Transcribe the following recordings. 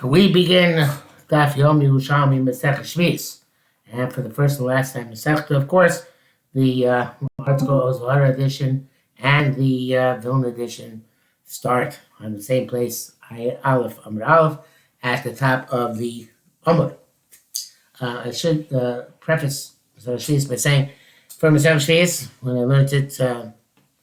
We begin Daf Yom Yerushalmi Shevi'is, and for the first and last time, Masechta, of course, the article Ozvara edition and the Vilna edition start on the same place, Aleph Amud Aleph, at the top of the Amud. I should preface Masechta Shevi'is by saying, for Masechta Shevi'is, when I learned it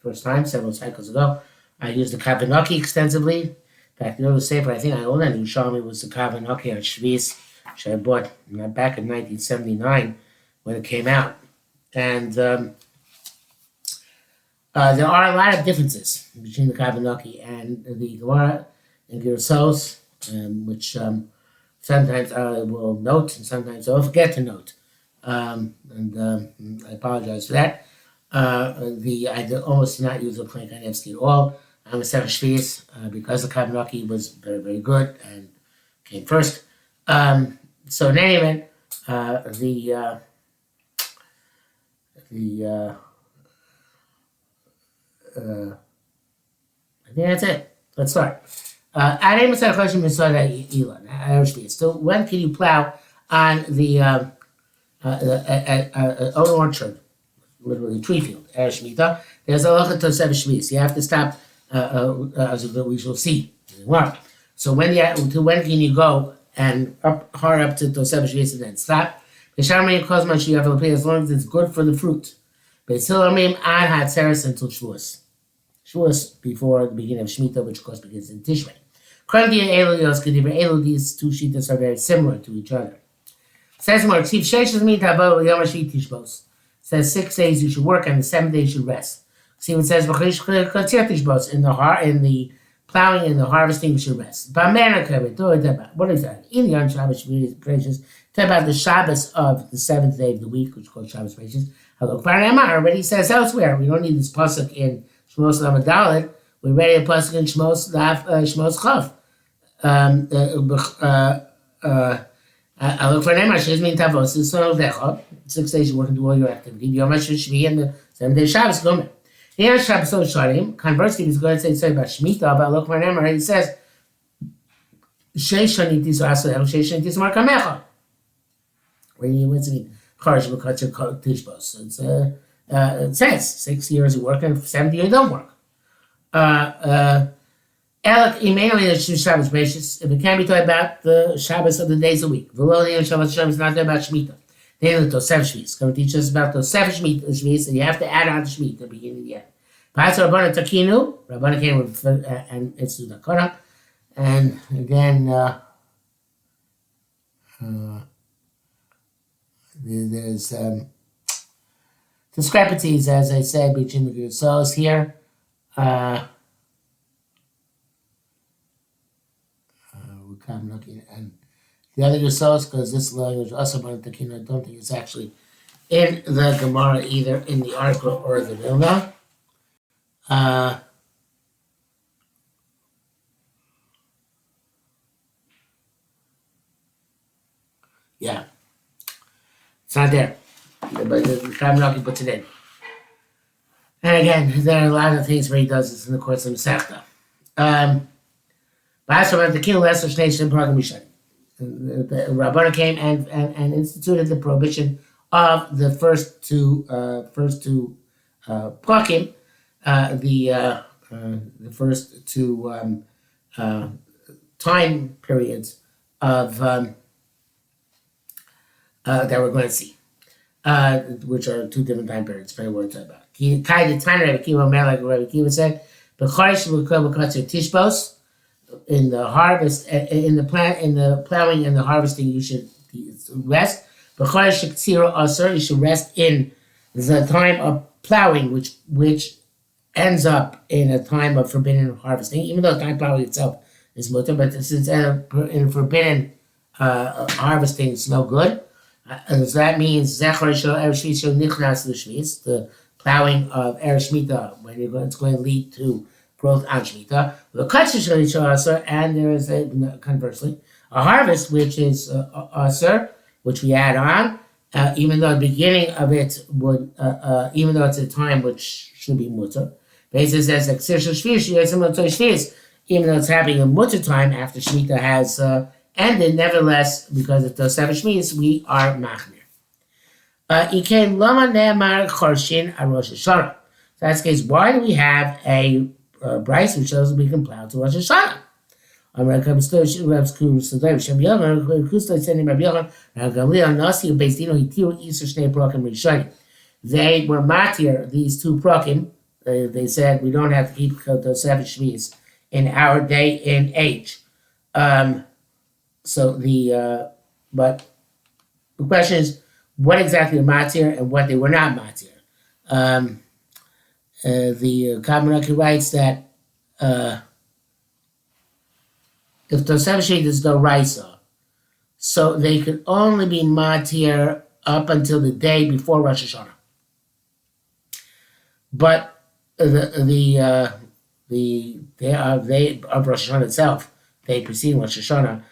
first time several cycles ago, I used the Kavanaki extensively. In fact, the Sefer I think I own that Yerushalmi was the Kavanaki on Shevi'is, which I bought back in 1979 when it came out. And there are a lot of differences between the Kavanaki and the Gemara and Gersos, which sometimes I will note and sometimes I'll forget to note. I apologize for that. I almost did not use the Plain Kanevsky at all. I'm a Masechta Shevi'is because the Kavanaki was very, very good and came first. So in any event, I think that's it. Let's start. So when can you plow on the own orchard, literally tree field? There's a halacha to Shevi'is. You have to stop. As we shall see. So when can you go and hard up to Tosef Shevi'is and then stop? As long as it's good for the fruit. Until Shavuos. Shavuos before the beginning of Shemitah, which of course begins in Tishrei. These two shitas are very similar to each other. It says more, says 6 days you should work and the 7th day you should rest. See what it says in the plowing and the harvesting you should rest. What is that? In the Shabbos precious, talk about the Shabbos of the 7th day of the week, which is called Shabbos precious. Already says elsewhere. We don't need this pasuk in Shmos Lamed Daled. We read a pasuk in Shmos Chav. I look for an Emma, she's mean Tavos, so 6 days you work and do all your activity. Yom HaShvi and the 7th day Shabbos, go. Here, Shabbos Sharim. Conversely, he's going to say about Shemitah, about Lokman Emmer. He says, Sheish Shanitis Asel, Sheish Shanitis Markamecha. When you went to me, Charish Bukatcher Tishbos. It says 6 years you work and 7 years you don't work. Elek Imanuel Shabbos Gracious. If it can be taught about the Shabbos of the days of the week. Velodi and Shabbos Shabbos, not about Shemitah. Then the Tosef Shevi'is. Going to teach us about the Tosef Shevi'is, and you have to add on the Shemitah at the beginning and the end. Pastor Rabbana Takinu, Rabbana came with and it's the Dakota. And again, there's discrepancies, as I said, between the Gersos here. I'm looking and the other Gersos, because this language also Rabbana Takinu, I don't think it's actually in the Gemara either in the article or the Vilna. Yeah, it's not there, but the Kavanaki puts it in. And again, there are a lot of things where he does this in the course of Masechta. The Rabbana came and instituted the prohibition of the first two plakim, the first two time periods of that we're going to see, which are two different time periods. Very words about. Rabbi Kiva said, tishbos. In the harvest, in the plowing and the harvesting, you should rest. You should rest in the time of plowing, which ends up in a time of forbidden harvesting, even though time plowing itself is mutter, but since in forbidden harvesting it's no good. So that means the plowing of Erev Shemitah, when it's going to lead to growth on Shemitah. And there is conversely a harvest which is aser, which we add on, even though the beginning of it would, even though it's a time which should be mutter. Basis says even though it's happening in mutter time after Shemitah has And then, nevertheless, because of Tosefes Shvi'is, we are machmir. Ikein lama ne'amar chorshin a Rosh Hashanah. So that's the case. Why do we have a Bryce which shows we can plow to Rosh Hashanah? They were matir, these two prokim. They said we don't have to keep Tosefes Shvi'is in our day and age. But the question is, what exactly are matir and what they were not matir? The Kamaraki writes that if Tosefes Shvi'is is no raisa, so they could only be matir up until the day before Rosh Hashanah. But they of Rosh Hashanah itself, they preceding Rosh Hashanah,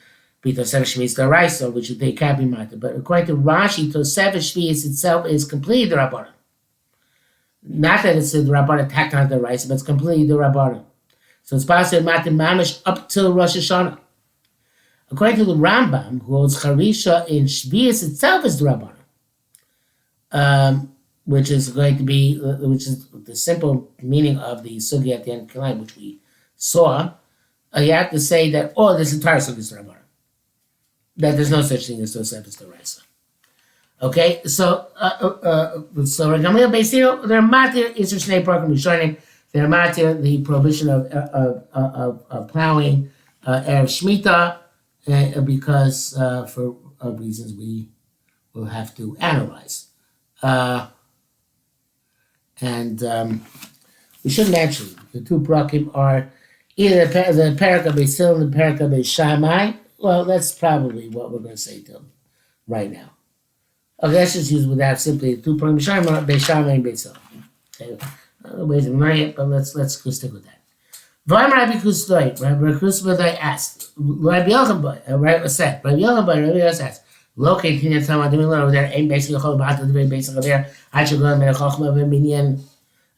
be Tosefes Shvi'is deraisa, which they can't be matir. But according to Rashi, Tosefes Shvi'is itself is completely the Rabbanan. Not that it's the Rabbanan tacked on the deraisa, but it's completely the Rabbanan. So it's possible matir mamish up till Rosh Hashanah. According to the Rambam, who holds Charisha in Shvi'is itself is the Rabbanan, which is going to be, which is the simple meaning of the sugi at the end of Kilayim, which we saw. You have to say that this entire sugi is the Rabbanan. That there's no such thing as Tosefes deraisa. Okay, so Gamliel Beisino, they're matir Isur Shnei Prokim Rishonim. They're matir the prohibition of plowing erev Shemitah, because for reasons we will have to analyze. We should mention the two prokim are either the Perek of Beisil and the Perek of Beishamai. Well, that's probably what we're going to say to them right now. Okay, let's just use without simply the two prokim Beishamai and Beisil. Okay, ways of learning it, but let's go stick with that. Rabbi Kusdoy asked, Rabbi Yochanan said, Rabbi Yochanan asked, locate Tina Tama doing over there, ain't basically a whole about the very basic of there. I should go and make a chokhmah of minyan.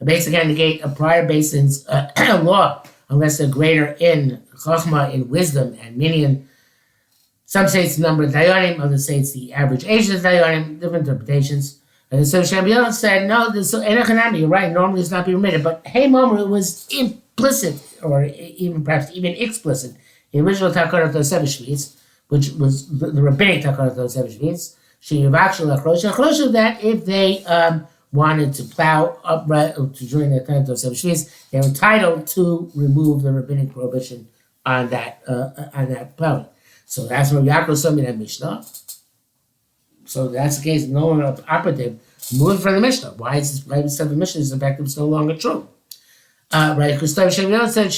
Basically, negate a prior basin's law unless they're greater in chokhmah, in wisdom, and minyan. Some say it's the number of dayanim, others say it's the average age of the dayanim, different interpretations. And so Shambiel said, no, this enochanami, you're right, normally it's not be permitted, but hey, Momer, it was implicit, or even perhaps even explicit, the original Takanot Tosefes Shvi'is, which was the rabbinic Takanot Tosefes Shvi'is, Sheyivakshel Achrosha, that if they wanted to plow upright to join the Takanot Tosefes Shvi'is, they're entitled to remove the rabbinic prohibition on that plowing. So that's what Yaakov saw in that Mishnah. So that's the case, no longer operative, moving from the Mishnah. Why is this, right instead of the Mishnah is effective, it's no longer true. Right, because Shemiyot said,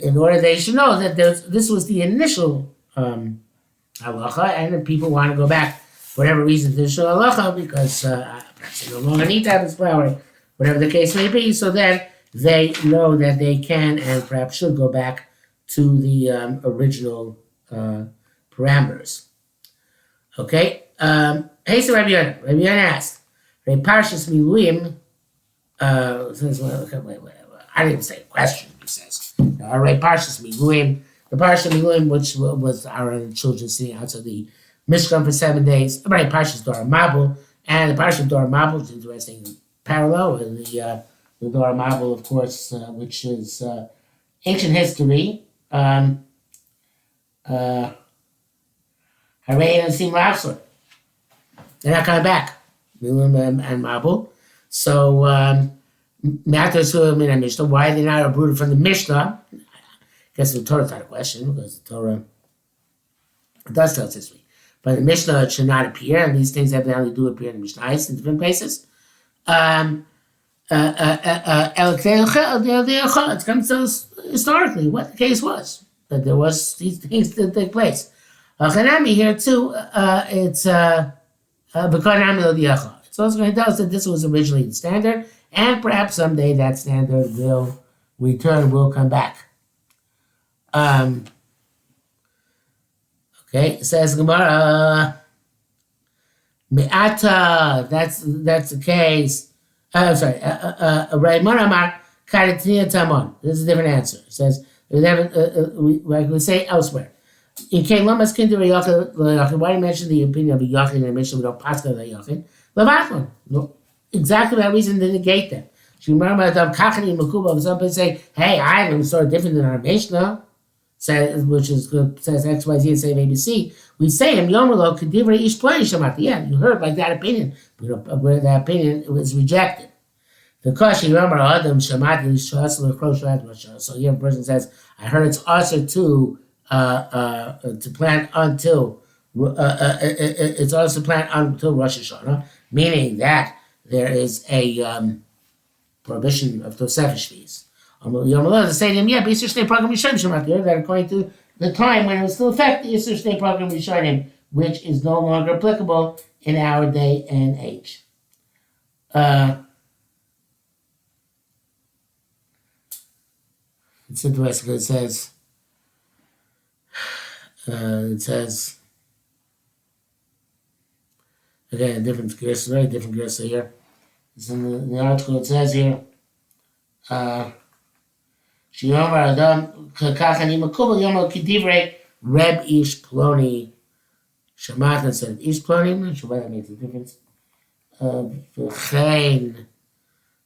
in order they should know that this was the initial halacha, and if people want to go back, for whatever reason, to the initial halacha, because perhaps they no longer need to have this flour, whatever the case may be, so then they know that they can and perhaps should go back to the original parameters. Okay. Hey, so Rabbi Yonah asked, Rabbi Parshas Miluim says, I didn't even say a question, he says. Rabbi Parshas Miluim, the Parshas Miluim, which was our children sitting outside the Mishkan for 7 days, Rabbi Parshas Dora Mabul, and the Parshas Dora Mabul is interesting parallel with the Dora Mabul, of course, which is ancient history. Hooray and Sim Rapsor. They're not coming back. Miluim and Mabul. So, Mishnah, why are they not uprooted from the Mishnah? I guess the Torah's not a question, because the Torah does tell us history. But the Mishnah it should not appear, and these things evidently do appear in the Mishnahs in different places. It's come to us historically what the case was, that there was these things that take place. Chanami here too, it's also going to tell us that this was originally the standard, and perhaps someday that standard will return, will come back. Okay, says Gemara, Me'ata, that's the case. I'm sorry, Raymond Amar, Karitnia Tamon. This is a different answer. It says, Like we say elsewhere. In Kain Lamas Kinder Yachid, why do you mention the opinion of a Yachid in the mission without Pascha the Yachid? Levatman. No, exactly that reason to negate them. So you remember the Kachani Makuba, some people say, hey, Ireland is sort of different than our Mishnah, which is says XYZ and say ABC. We say him Yomalo Kedivra Ish Play Shamati. Yeah, you heard like that opinion, where that opinion was rejected. The question, remember, Adam Shamati is Shas. So here a person says, I heard it's also to plant until it's also plant until Rosh Hashanah, meaning that there is a prohibition of Tosefes Shvi'is. Yom say to him, yeah, but Yisur Shnei Program Rishonim that according to the time when it was still effective, Yisur Shnei Program Rishonim, which is no longer applicable in our day and age. It's interesting. It says again, different gersa, very different gersa here. It's in the article. It says here, Shiyomar Adam Kakachani Makubal Yomo Kidivrei Reb Ish Ploni Shamat instead of Ish Ploni. I'm not sure why that makes a difference. V'chein.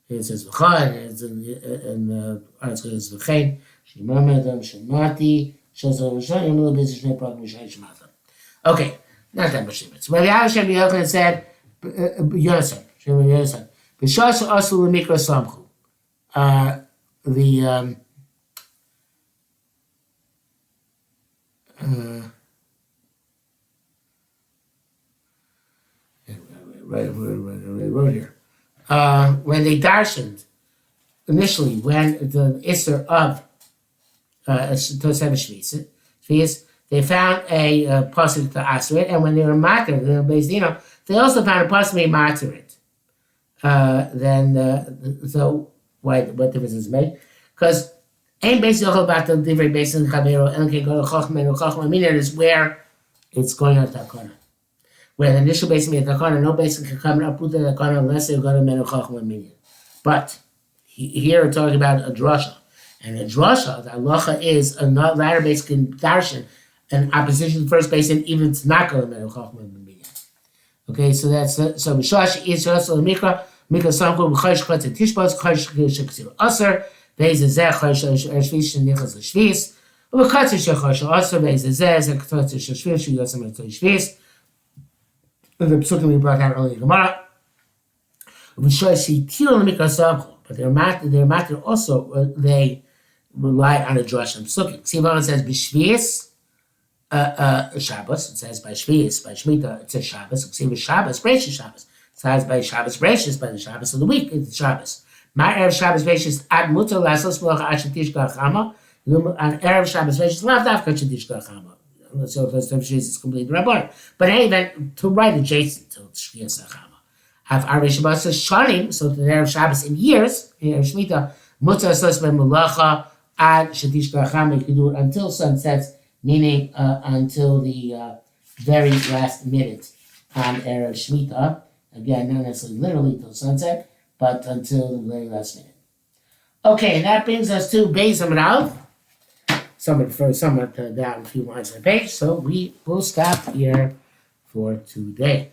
It says v'chein. It's in the article. It's v'chein. Shiyomar Adam Shamati. Okay, not that much difference. Rabbi Hashem Yochanan said, Yonasan, B'shas also l'mikra samchu. Right here. When they darshaned initially, when the Isser of Tosefes Shvi'is, they found a pasuk to answer it, and when they were matter, they also found a pasuk to matter it. So what difference does it make? Because ain't basically about the different basin chavero and can go to chachma meaning is where it's going on takana. Where the initial basin is takana, no basin can come up with the takana unless they go to menu chachma meaning. But here we're talking about a drasha. And a drasha, the halacha is a latter base darshan, an opposition to the first base, and even it's not going to be a okay, so that's so Mishash is also mikra samko b'chayish chatz tishbos chayish shekzir aser beis zeh chayish shvish nichas l'shvis u'b'chatz shechayish aser beis zeh zeh chatz shvish yosem et shvis. The psukim we brought out earlier Gemara. Mishash yitil mikra samko, but their matter also they rely on a drush and psukim. Sivan says b'shvis. Shabbos, it says by Shvi'is, by Shemitah, it says Shabbos. It says Shabbos, Breishis Shabbos. It says by Shabbos, Breishis, by the Shabbos of the week, it's Shabbos. My Erev Shabbos, Breishis, ad mutar lasos melacha ad shetish gachama. On Erev Shabbos, Breishis, lav dafka shetish gachama. So if it's Shvi'is, it's completely rabban. But even to write adjacent to Shvi'is gachama. Have Erev Shabbos shanim, so the Erev Shabbos in years, in Erev Shemitah, mutar lasos melacha ad shetish gachama. You can do it until sun sets, meaning until the very last minute on Erev Shemitah. Again, not necessarily literally till sunset, but until the very last minute. Okay, and that brings us to Beis Amrav. Somewhat down a few lines on the page, so we will stop here for today.